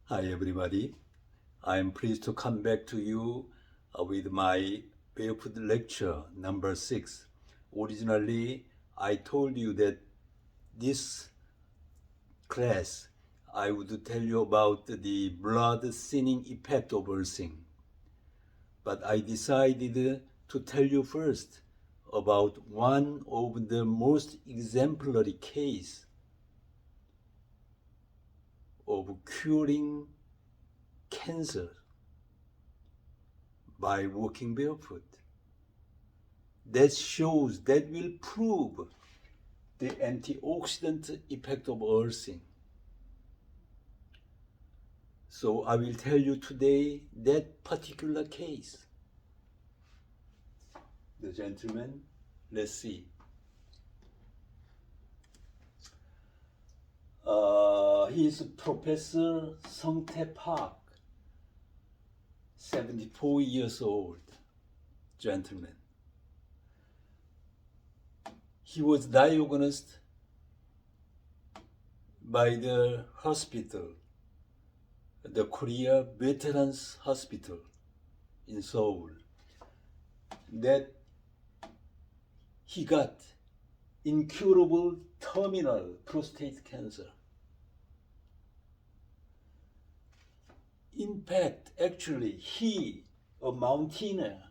Hi everybody, I am pleased to come back to you with my Barefoot lecture number 6. Originally, I told you that this class I would tell you about the blood thinning effect of earthing. But I decided to tell you first about one of the most exemplary case of curing cancer by walking barefoot. That shows, that will prove the antioxidant effect of earthing. So I will tell you today that particular case. The gentleman, let's see. He is Professor Sung-Tae Park, 74 years old, gentleman. He was diagnosed by the hospital, the Korea Veterans Hospital in Seoul, that he got incurable terminal prostate cancer. In fact, actually, he, a mountaineer,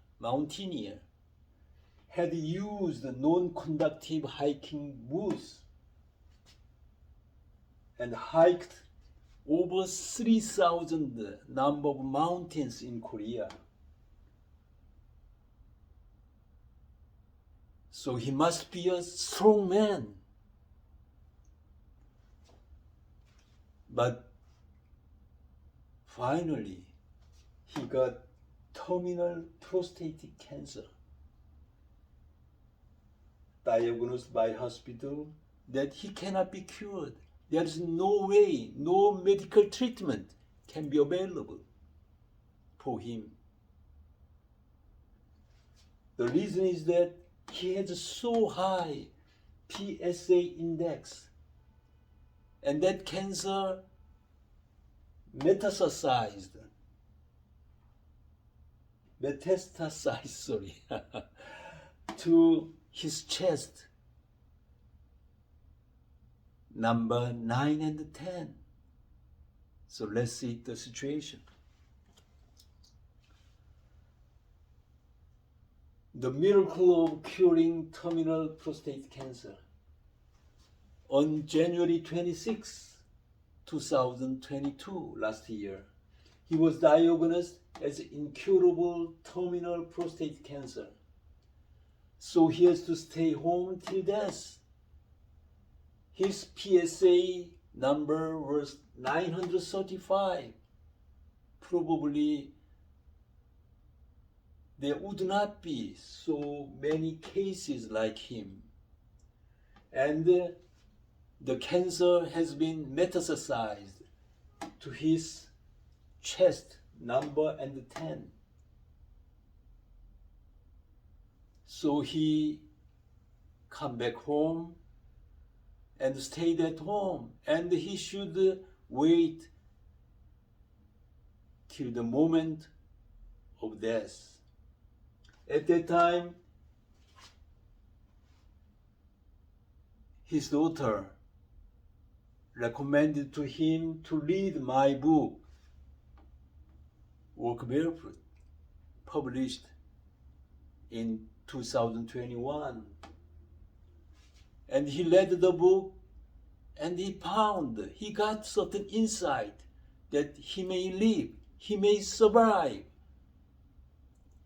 had used non-conductive hiking boots and hiked over 3,000 number of mountains in Korea. So he must be a strong man. But finally, he got terminal prostate cancer, diagnosed by hospital that he cannot be cured. There is no way, no medical treatment can be available for him. The reason is that he has so high PSA index, and that cancer metastasized, to his chest, number 9 and 10. So let's see the situation. The miracle of curing terminal prostate cancer. On January 26, 2022, last year, he was diagnosed as incurable terminal prostate cancer. So he has to stay home till death. His PSA number was 935. Probably there would not be so many cases like him. And the cancer has been metastasized to his chest, number and 10. So he come back home and stayed at home, and he should wait till the moment of death. At that time, his daughter recommended to him to read my book, Walk Barefoot, published in 2021. And he read the book, and he got certain insight that he may live, he may survive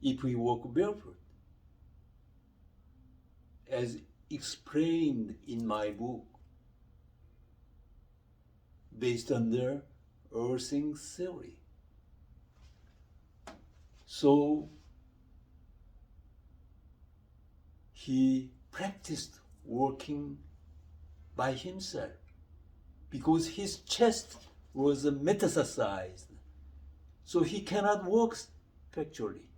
if we walk barefoot, as explained in my book, based on their earthing theory. So he practiced walking by himself because his chest was metastasized, so he cannot walk factually.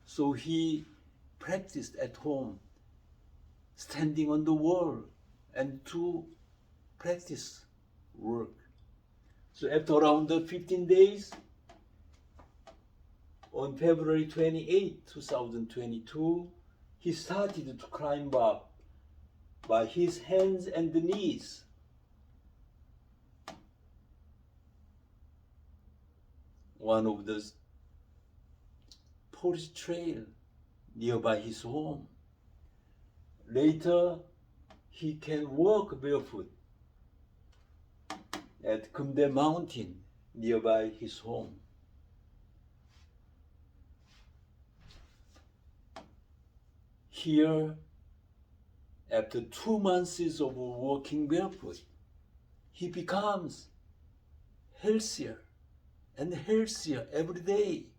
So he practiced at home, standing on the wall and to practice work. So after around 15 days, on February 28, 2022, he started to climb up by his hands and knees. One of the forest trail nearby his home. Later, he can walk barefoot at Kumdae Mountain nearby his home. Here, after 2 months of walking barefoot, he becomes healthier and healthier every day.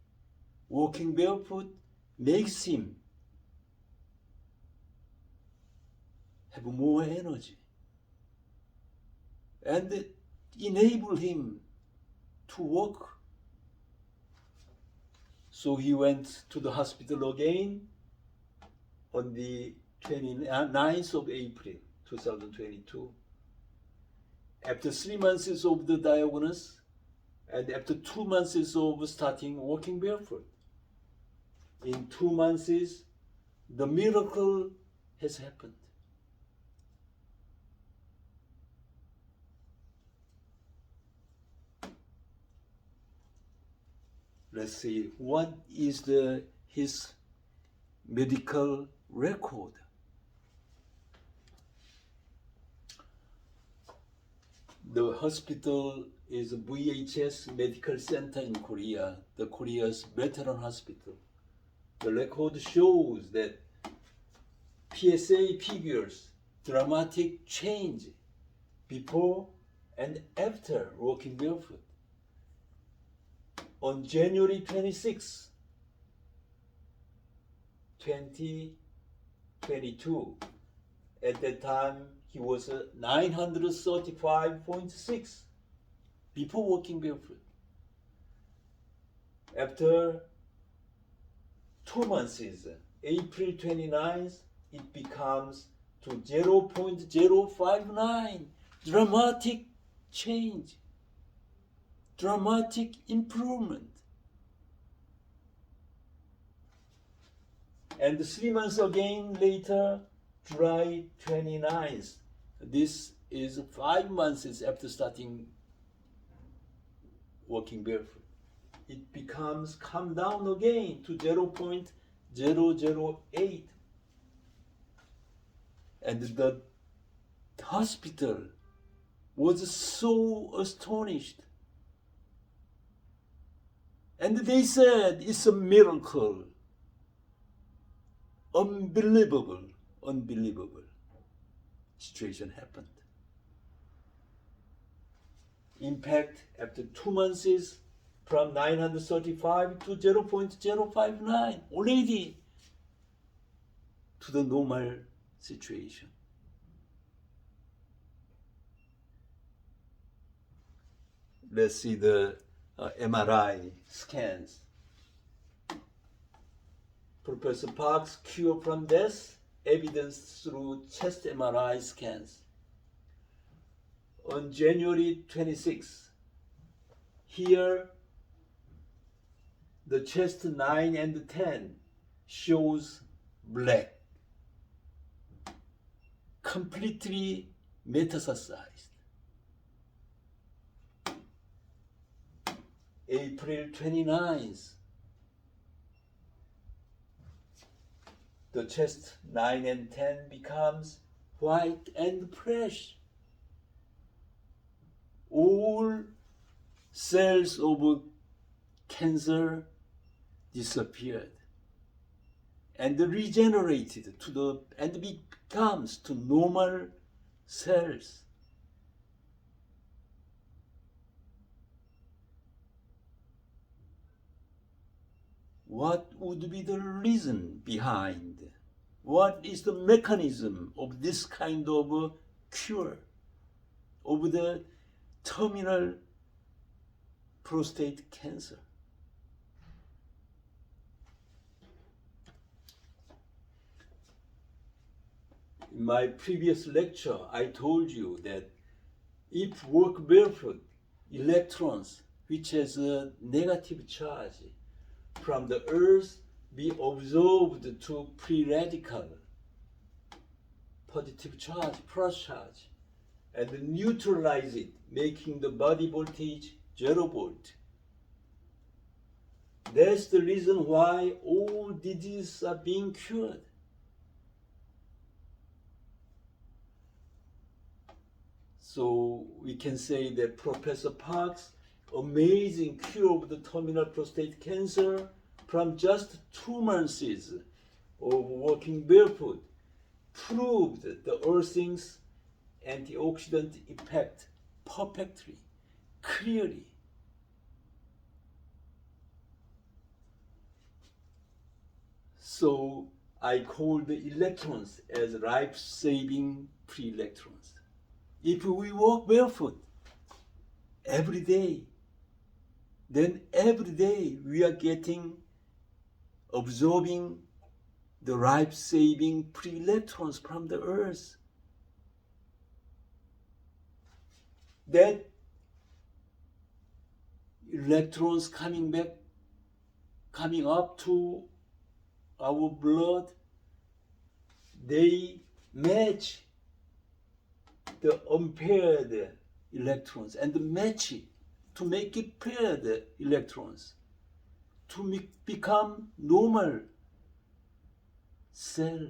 Walking barefoot makes him have more energy and enable him to walk. So he went to the hospital again on the 29th of April 2022. After 3 months of the diagnosis and after 2 months of starting walking barefoot, in 2 months the miracle has happened. Let's see, what is his medical record? The hospital is VHS Medical Center in Korea, the Korea's veteran hospital. The record shows that PSA figures dramatic change before and after walking barefoot. On January 26, 2022, at that time he was 935.6 before walking barefoot. After 2 months, April 29th, it becomes to 0.059. Dramatic change, dramatic improvement. And 3 months again later, July 29th. This is 5 months after starting walking barefoot. It becomes come down again to 0.008. And the hospital was so astonished. And they said, it's a miracle. Unbelievable situation happened. In fact, after 2 months, from 935 to 0.059, already to the normal situation. Let's see the MRI scans. Professor Park's cure from death, evidence through chest MRI scans. On January 26, here the chest 9 and 10 shows black, completely metastasized. April 29th, the chest 9 and 10 becomes white and fresh. All cells of cancer disappeared and regenerated and becomes to normal cells. What would be the reason behind? What is the mechanism of this kind of cure of the terminal prostate cancer? In my previous lecture, I told you that if walk barefoot electrons, which has a negative charge, from the Earth be absorbed to free radical, positive charge, plus charge, and neutralize it, making the body voltage 0 volt. That's the reason why all diseases are being cured. So we can say that Professor Park's amazing cure of the terminal prostate cancer from just 2 months of walking barefoot proved the earthing's antioxidant effect perfectly, clearly. So I call the electrons as life-saving free electrons. If we walk barefoot every day, then every day we are absorbing the life-saving free electrons from the earth. That electrons coming up to our blood, they match the unpaired electrons and match it to make it paired electrons to become normal cell.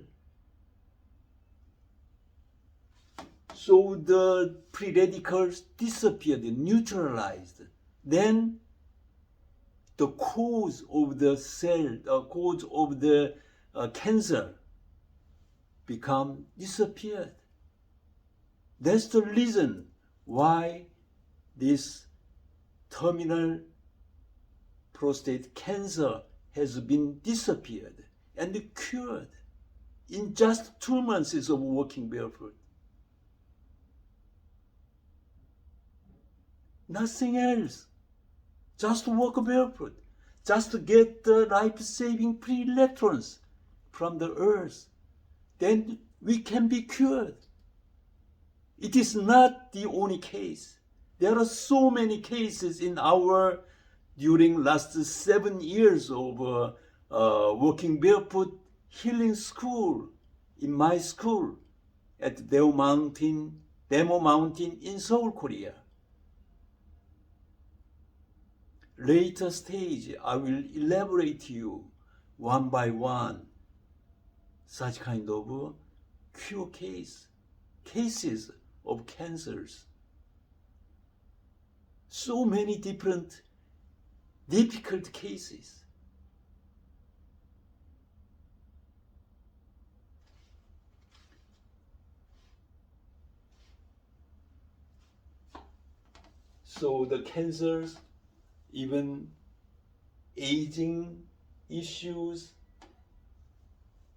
So the free radicals disappeared, neutralized. Then the cause of the cell, the cause of the cancer disappeared. That's the reason why this terminal prostate cancer has been disappeared and cured in just 2 months of walking barefoot. Nothing else. Just walk barefoot. Just to get the life-saving free electrons from the earth. Then we can be cured. It is not the only case. There are so many cases during last 7 years of walking barefoot healing school, in my school at Demo Mountain in Seoul, Korea. Later stage, I will elaborate to you one by one such kind of cure cases of cancers. So many different difficult cases. So the cancers, even aging issues,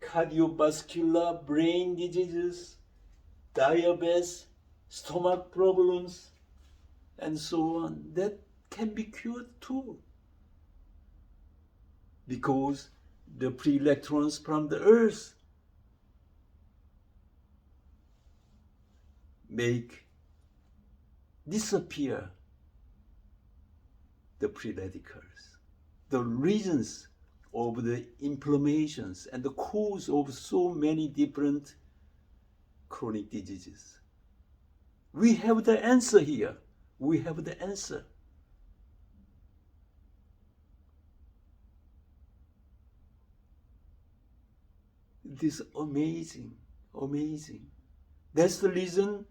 cardiovascular brain diseases, diabetes, stomach problems, and so on, that can be cured too. Because the free electrons from the earth make disappear the free radicals. The reasons of the inflammations and the cause of so many different chronic diseases. We have the answer here. We have the answer. It is amazing, amazing. That's the reason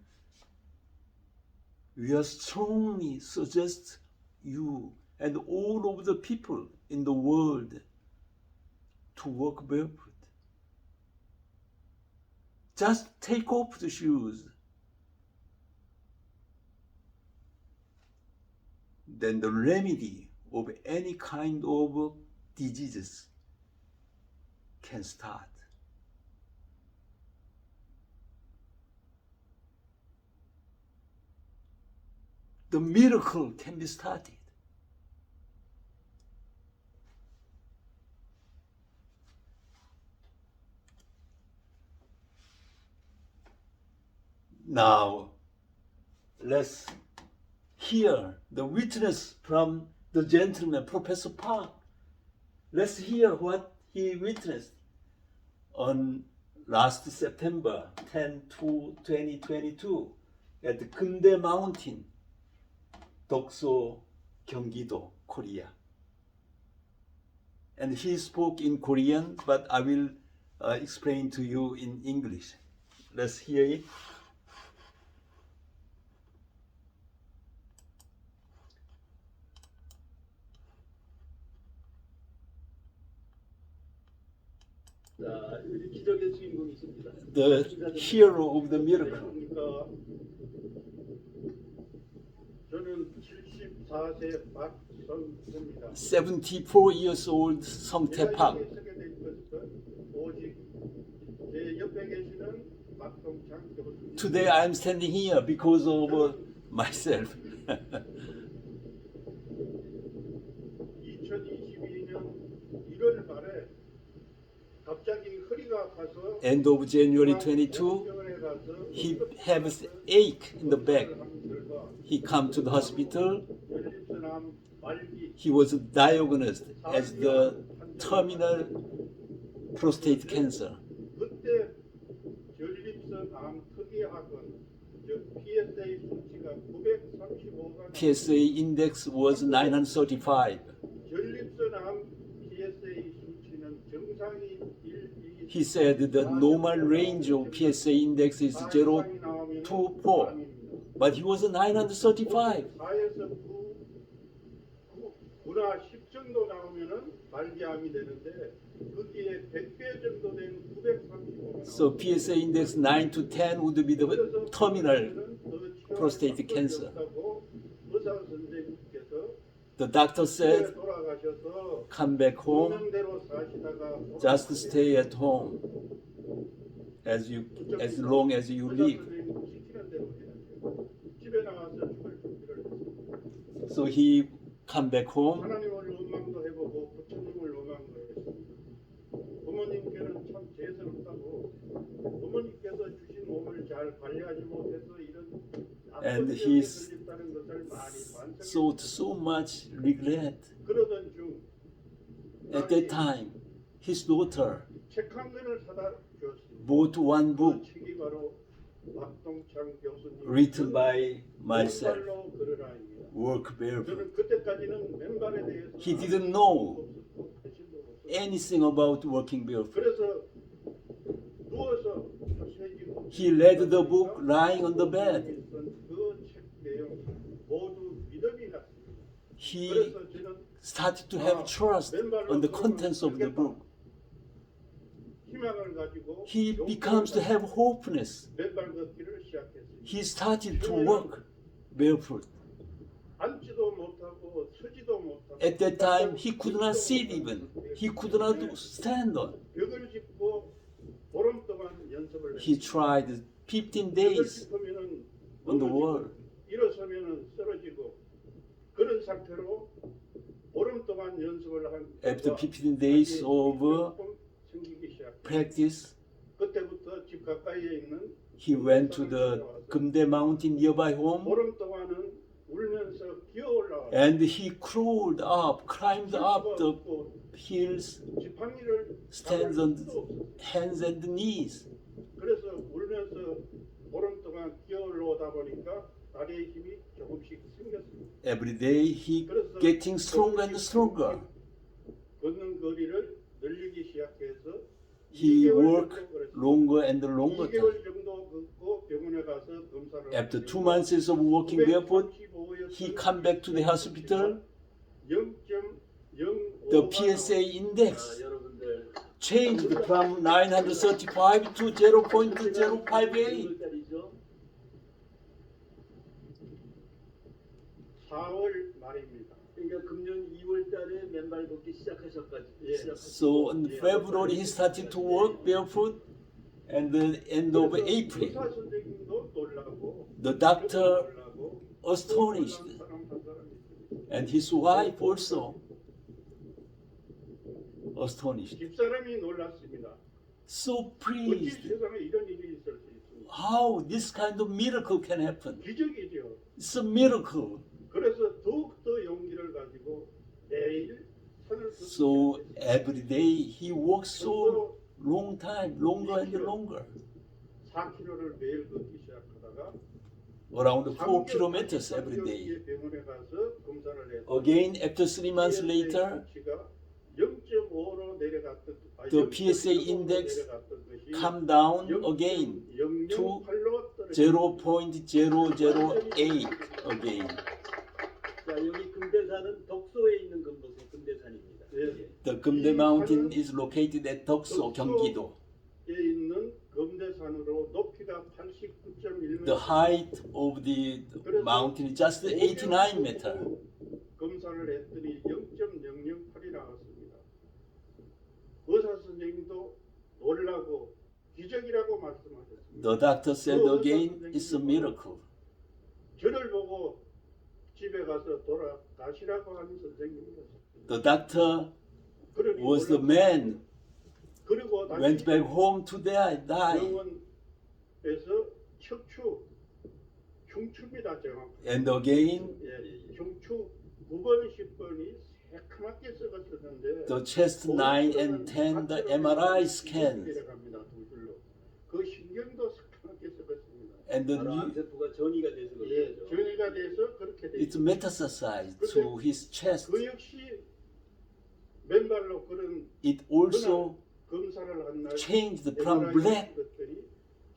we are strongly suggest you and all of the people in the world to walk barefoot. Just take off the shoes. Then the remedy of any kind of diseases can start. The miracle can be started. Now, let's hear the witness from the gentleman, Professor Park. Let's hear what he witnessed on last September 10 to 2022 at the Kumdae Mountain, Dukso, Kyunggi-Do, Korea. And he spoke in Korean, but I will explain to you in English. Let's hear it. 기적의 주인공이십니다. The hero of the miracle. 그러니까 저는 74세 박성태입니다. 74 years old 성태 박. 서게 된 것은 오직 제 옆에 계시는 박동창 교수님. Today I am standing here because of myself. 2022년 1월 말에 갑자기 허리가 아파서 End of January 22, he has ache in the back. He come to the hospital. 전립선암 말기 He was diagnosed as the terminal prostate cancer. 그때 전립선암 특이학은 PSA 수치가 935가 PSA index was 935. 전립선암 PSA 수치는 정상이 1, 2, He said the normal range of PSA index is 0 to 4, but he was 935. 4에서 9나 10 정도 나오면은 말기암이 되는데 거기에 100배 정도 된 935가 So PSA index 9 to 10 would be the terminal prostate cancer. 의사 선생님께서 The doctor said, 돌아가셔서 come back home, 명대로 사시다가 just stay at home as long as you live. 시키는 대로 해야죠. 집에 나와서 죽을 준비를 했습니다. So he come back home. 하나님을 원망도 해보고 부처님을 원망도 했습니다. 부모님께는 참 죄스럽다고 부모님께서 주신 몸을 잘 관리하지 못해서 이런 And 나쁜 he 병에 걸렸다는 것을 많이 thought so much regret. 그러던 중 At that time, his daughter 책 한 권을 사다 주었습니다. bought one 그 book 책이 바로 박동창 교수님 written by myself, 맨발로 걸으라입니다. Work Barefoot. 저는 그때까지는 맨발에 대해서 He didn't know 없었고 관심도 없었고 anything about working barefoot. 그래서 누워서 조심해지고 He read the book lying on the bed. 그책 내용 모두 믿음이 났습니다. He 그래서 저는 started to have trust on the contents of the book. 희망을 가지고 He becomes to have hopefulness. 맨발 걷기를 시작했습니다. He started to walk barefoot. 앉지도 못하고 서지도 못하고 At that time, he could not sit even. He could not stand on. 벽을 짚고 보름 동안 연습을 He 했습니다. tried 15 벽을 days 짚으면은 on the 넘어지고 wall. 일어서면은 쓰러지고 그런 상태로 보름 동안 연습을 한 After 15 days of 생기기 시작. practice, 그때부터 집 가까이에 있는 he went to the Kumdae Mountain nearby home, 보름 동안은 울면서 기어 올라와. and he crawled up, climbed up the hills, 지팡이를 stands on hands and knees. 그래서 울면서 보름 동안 기어 올라오다 보니까 다리의 힘이 조금씩 생겼습니다. Every day he getting stronger and stronger. 걷는 거리를 늘리기 시작해서 He 2개월 worked 정도 그랬습니다. longer and longer time. 2개월 정도 걷고 병원에 가서 검사를 After 2 months of walking barefoot, he come back to the hospital. 0.05 The PSA index 여러분들 changed from 935 to 0.058. 4월 말입니다. 그러니까 금년 2월 달에 맨발 걷기 시작하셨까지. So in February he started to walk barefoot, and the end of April, 의사 선생님도 놀라고 the doctor 놀라고 astonished, 사람 한 사람이 있습니다. and his wife also astonished. 집사람이 놀랐습니다. So 어찌 pleased. 세상에 이런 일이 있을 수 있습니까? How this kind of miracle can happen? 기적이죠. It's a miracle. 그래서 더욱더 용기를 가지고 매일 산을 So 걷기 every day he walks so long time, longer and longer, 4km를 매일 걷기 시작하다가 around 4 kilometers every day. 병원에 가서 검사를 했더니 Again, after 3 months later, 수치가 0.5로 내려갔던 the PSA index come down again to 0.008 again. 자, 여기 금대산은 덕소에 있는 금대산입니다. 예. The Kumdae Mountain is located at Dukso, Kyunggi-Do. 에 있는 검대산으로 높이가 89.1m. The height of the mountain is just 89 meters. 검사를 했더니 0.008이 나왔습니다. 의사 선생님도 놀라고 기적이라고 말씀하셨습니다. The doctor said again, it's a miracle. 저를 보고 집에 가서 돌아가시라고 하는 선생님이었습니다. The doctor 그러니 was the man 그리고 went back home to die. 병원에서 흉추입니다, 정확히. And again, 예, 흉추 9번, 10번이 새카맣게 썩었었는데 the chest 9 and 10, the MRI scans. 내려갑니다, 두 줄로. 그 신경도 새카맣게 썩었습니다. And the 바로 암세포가 전이가 돼서 예, 그렇죠. 전이가 돼서 그렇게 it's 됐습니다. metastasized to his chest. 그 역시 맨발로 그런 It also 검사를 한 날 changed from black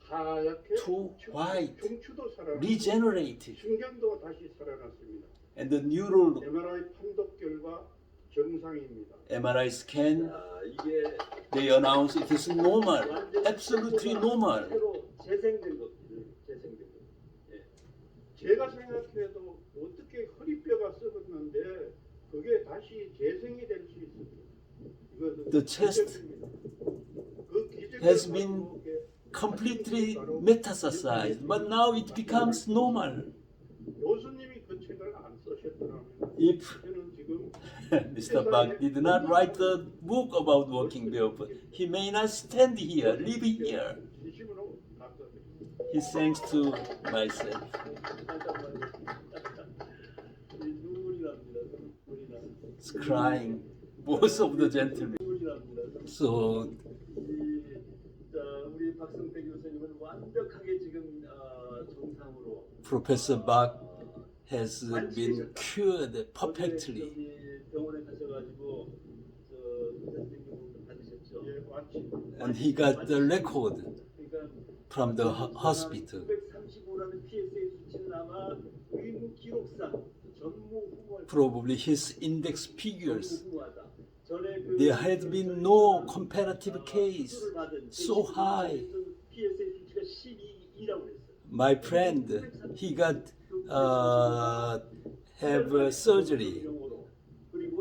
하얗게 to white, 흉추도 살아났고 regenerated. 신경도 다시 살아났습니다. And the neural MRI 판독 결과 정상입니다. MRI scan, 자, 이게 they announce it is normal, absolutely normal. 새로 재생된 겁니다. 재생된 거. 예. 제가 생각해도 어떻게 허리뼈가 썩었는데 그게 다시 재생이 될 수 있습니다. 이거는 The chest 기적입니다. 그 기적을 has been 가지고 이렇게 completely metastasized, but now it becomes normal. 교수님이 그 책을 안 쓰셨더라면 If 저는 지금 Mr. Bach did not write the book about walking barefoot, he may not stand here, live here. 진심으로 감사드립니다. He thanks to myself. 눈물이 납니다. 눈물이 납니다. It's crying, both of the gentlemen. 눈물이 납니다. So 자, 우리 박성태 교수님은 완벽하게 지금 정상으로 Professor Bach has been cured perfectly. 어제 저기 병원에 가셔가지고 저 의사 선생님 받으셨죠. 예, 완치. And he got the record 그러니까 from the hospital. 935라는 PSA 수치는 아마 의무 기록상 전무후무할 Probably his index figures. 전무후무하다. 전에 그 There had been no comparative case 수술을 받은 so high. PSA 수치가 12라고 했어요. My friend, he got have surgery.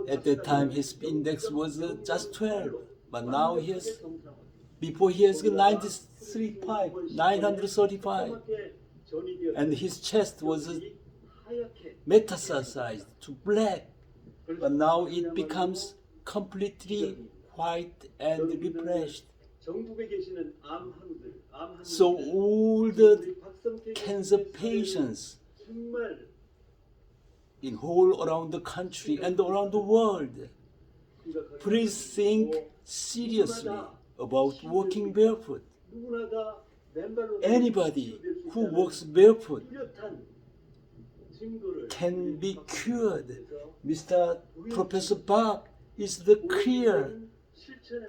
At that time, his index was just 12, but now he has, before he has 935, and his chest was metastasized to black, but now it becomes completely white and refreshed. 전국에 계시는 암환들, So all the cancer patients 정말 in whole around the country and around the world, please think seriously about walking barefoot. 누구나가 맨발로 Anybody who walks barefoot 뚜렷한 증거를 can be cured. Mr. Professor Bach is the clear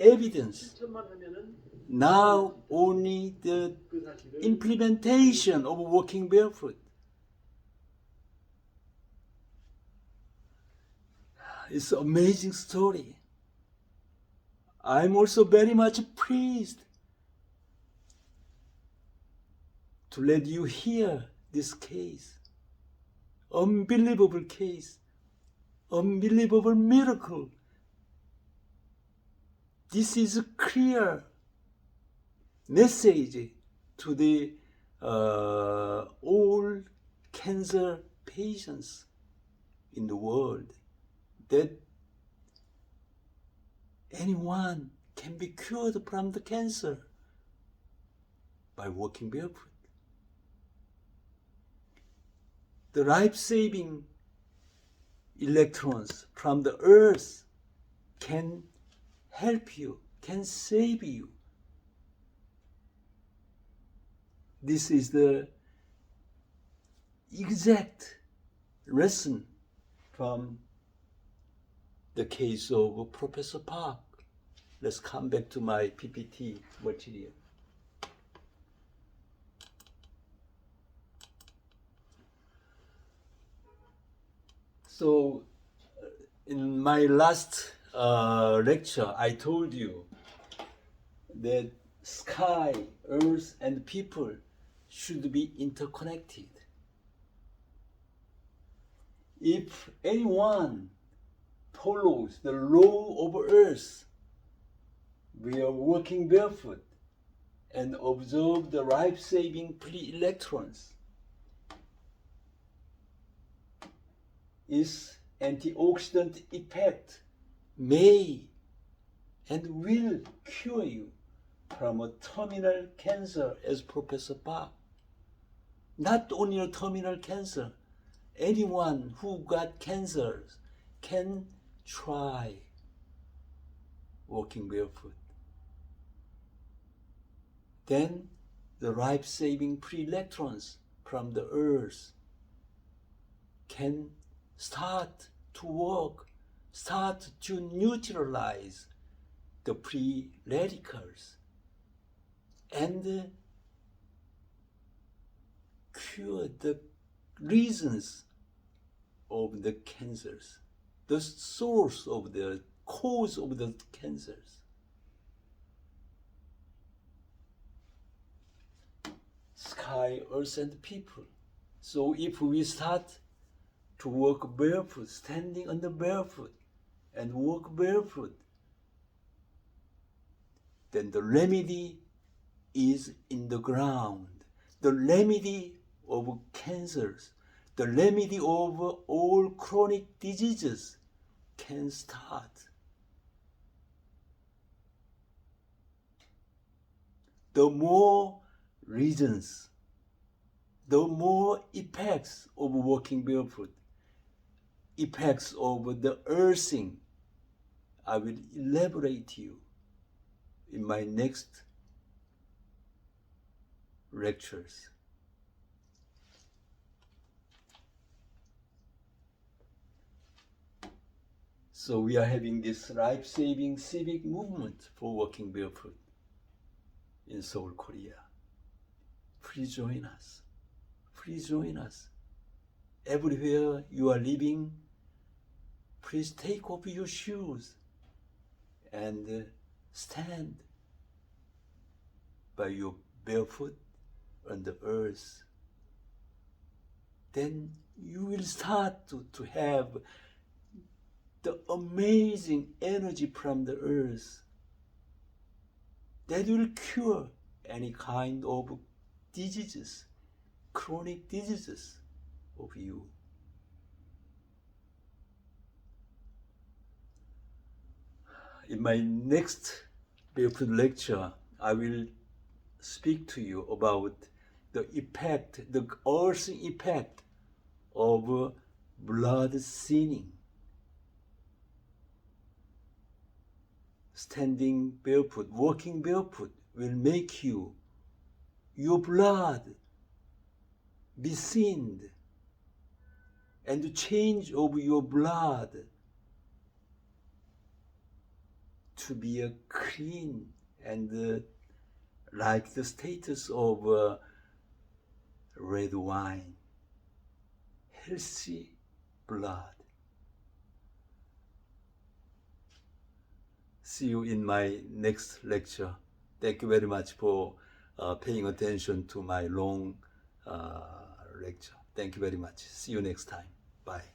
evidence. 실천만 하면은 Now only the 그 사실을 implementation of walking barefoot. It's an amazing story. I'm also very much pleased to let you hear this case. Unbelievable case. Unbelievable miracle. This is a clear message to the all cancer patients in the world that anyone can be cured from the cancer by walking barefoot. The life-saving electrons from the earth can help you, can save you. This is the exact lesson from the case of Professor Park. Let's come back to my PPT material. So, in my last lecture, I told you that sky, earth, and people should be interconnected. If anyone follows the law of earth, we are walking barefoot and observe the life-saving free electrons, its antioxidant effect may and will cure you from a terminal cancer, as Professor Park. Not only a terminal cancer, anyone who got cancers can try walking barefoot. Then the life-saving free electrons from the earth can start to work, start to neutralize the free radicals and cure the reasons of the cancers, the source of the cause of the cancers. Sky, earth, and people. So if we start to walk barefoot, standing on the barefoot, and walk barefoot, then the remedy is in the ground. The remedy of cancers, the remedy of all chronic diseases can start. The more reasons, the more effects of walking barefoot, effects of the earthing, I will elaborate to you in my next lectures. So we are having this life-saving civic movement for walking barefoot in Seoul, Korea. Please join us. Please join us. Everywhere you are living, please take off your shoes and stand by your barefoot on the earth. Then you will start to have the amazing energy from the earth that will cure any kind of diseases, chronic diseases of you. In my next barefoot lecture, I will speak to you about the effect, the earthing effect of blood thinning. Standing barefoot, walking barefoot will make your blood be thinned, and the change of your blood to be a clean and like the status of red wine, healthy blood. See you in my next lecture. Thank you very much for paying attention to my long lecture. Thank you very much. See you next time. Bye.